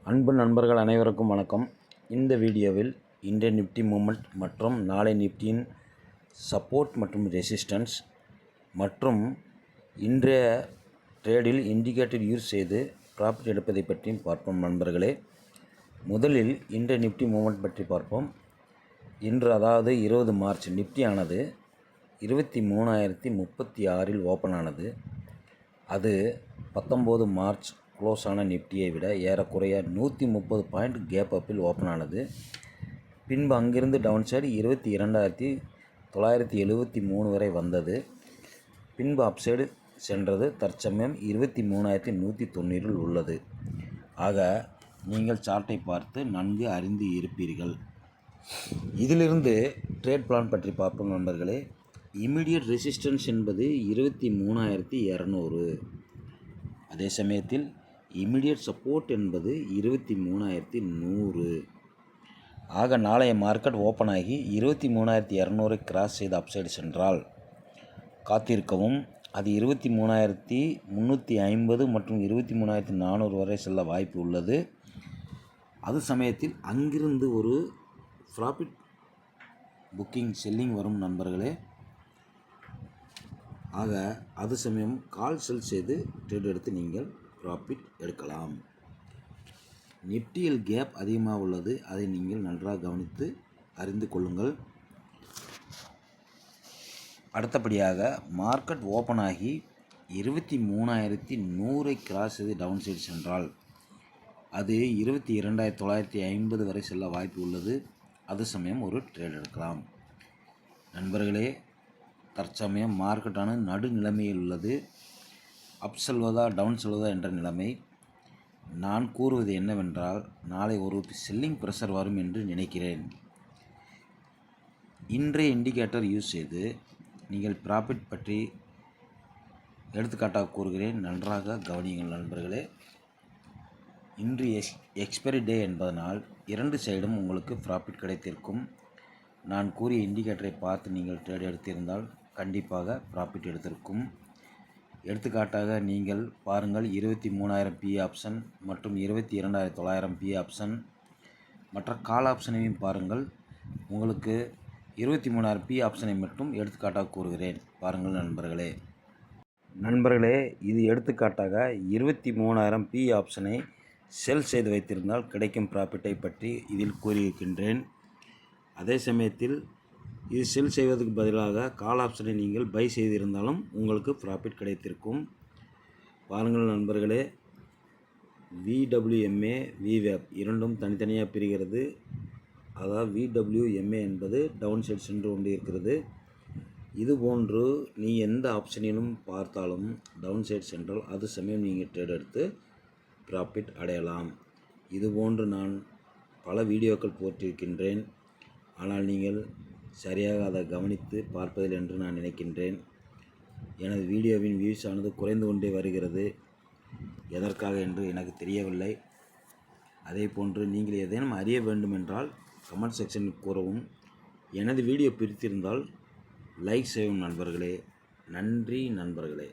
அன்பு நண்பர்கள் அனைவருக்கும் வணக்கம். இந்த வீடியோவில் இன்றைய நிஃப்டி மூமெண்ட் மற்றும் நாளை நிஃப்டியின் சப்போர்ட் மற்றும் ரெசிஸ்டன்ஸ் மற்றும் இன்றைய ட்ரேடில் இண்டிகேட்டர் யூஸ் செய்து ப்ராஃபிட் எடுப்பதை பற்றியும் பார்ப்போம் நண்பர்களே. முதலில் இன்றைய நிஃப்டி மூமெண்ட் பற்றி பார்ப்போம். இன்று அதாவது 20 மார்ச் நிஃப்டி ஆனது 23,036 ஓப்பன் ஆனது. அது 19 மார்ச் க்ளோஸ் ஆன நிஃப்டியை விட ஏறக்குறைய 130 பாயிண்ட் கேப் அப்பில் ஓப்பன் ஆனது. பின்பு அங்கிருந்து டவுன் சைடு 22,973 வரை வந்தது. பின்பு அப்சைடு சென்றது. தற்சமயம் 23,190 உள்ளது. ஆக நீங்கள் சார்ட்டை பார்த்து நன்கு அறிந்து இருப்பீர்கள். இதிலிருந்து ட்ரேட் பிளான் பற்றி பார்ப்போம் நண்பர்களே. இமிடியட் ரெசிஸ்டன்ஸ் என்பது 23,200. அதே சமயத்தில் இமிடியட் சப்போர்ட் என்பது 23,100. ஆக நாளைய மார்க்கெட் ஓப்பன் ஆகி 23,200 கிராஸ் செய்து அப்சைடு சென்றால் காத்திருக்கவும். அது 23,350 மற்றும் 23,400 வரை செல்ல வாய்ப்பு உள்ளது. அது சமயத்தில் அங்கிருந்து ஒரு ப்ராஃபிட் புக்கிங் செல்லிங் வரும் நண்பர்களே. ஆக அது சமயம் கால் செல் செய்து ட்ரேட் எடுத்து நீங்கள் ப்ராஃபிட் எடுக்கலாம். நிஃப்டியில் கேப் அதிகமாக உள்ளது. அதை நீங்கள் நன்றாக கவனித்து அறிந்து கொள்ளுங்கள். அடுத்தபடியாக மார்க்கெட் ஓப்பன் ஆகி 23,100 கிராஸ் செய்து டவுன் சைடு சென்றால் அது 22,950 வரை செல்ல வாய்ப்பு உள்ளது. அது சமயம் ஒரு ட்ரேட் எடுக்கலாம் நண்பர்களே. தற்சமயம் மார்க்கெட்டான நடுநிலைமையில் உள்ளது. அப் செல்வதா டவுன் செல்வதா என்ற நிலைமை. நான் கூறுவது என்னவென்றால், நாளை ஒரு செல்லிங் ப்ரெஷர் வரும் என்று நினைக்கிறேன். இன்றைய இண்டிகேட்டர் யூஸ் செய்து நீங்கள் ப்ராஃபிட் பற்றி எடுத்துக்காட்டாக கூறுகிறேன். நன்றாக கவனியுங்கள் நண்பர்களே. இன்று எக்ஸ்பைரி டே என்பதனால் 2 சைடும் உங்களுக்கு ப்ராஃபிட் கிடைத்திருக்கும். நான் கூறிய இண்டிகேட்டரை பார்த்து நீங்கள் ட்ரேட் எடுத்திருந்தால் கண்டிப்பாக ப்ராஃபிட் எடுத்திருக்கும். எடுத்துக்காட்டாக நீங்கள் பாருங்கள், 23,000 பி ஆப்ஷன் மற்றும் 22,900 பி ஆப்ஷன் மற்ற கால் ஆப்ஷனையும் பாருங்கள். உங்களுக்கு 23,000 பி ஆப்ஷனை மட்டும் எடுத்துக்காட்டாக கூறுகிறேன். பாருங்கள் நண்பர்களே. இது எடுத்துக்காட்டாக 23,000 பி ஆப்ஷனை செல் செய்து வைத்திருந்தால் கிடைக்கும் ப்ராஃபிட்டை பற்றி இதில் கூறியிருக்கின்றேன். அதே சமயத்தில் இது செல் செய்வதற்கு பதிலாக கால் ஆப்ஷனை நீங்கள் பை செய்திருந்தாலும் உங்களுக்கு ப்ராஃபிட் கிடைத்திருக்கும். பாருங்கள் நண்பர்களே. VWMA VWAP இரண்டும் தனித்தனியாக பிரிகிறது. அதாவது VWMA என்பது டவுன் சைடு சென்று கொண்டு இருக்கிறது. இதுபோன்று நீ எந்த ஆப்ஷனிலும் பார்த்தாலும் டவுன் சைடு சென்றால் அது சமயம் நீங்கள் ட்ரேட் எடுத்து ப்ராஃபிட் அடையலாம். இதுபோன்று நான் பல வீடியோக்கள் போட்டிருக்கின்றேன். ஆனால் நீங்கள் சரியாக அதை கவனித்து பார்ப்பதில் என்று நான் நினைக்கின்றேன். எனது வீடியோவின் வியூஸ் ஆனது குறைந்து கொண்டே வருகிறது. எதற்காக என்று எனக்கு தெரியவில்லை. அதே போன்று நீங்கள் ஏதேனும் அறிய வேண்டுமென்றால் கமெண்ட் செக்ஷனில் கூறவும். எனது வீடியோ பிடித்திருந்தால் லைக் செய்யும் நண்பர்களே. நன்றி நண்பர்களே.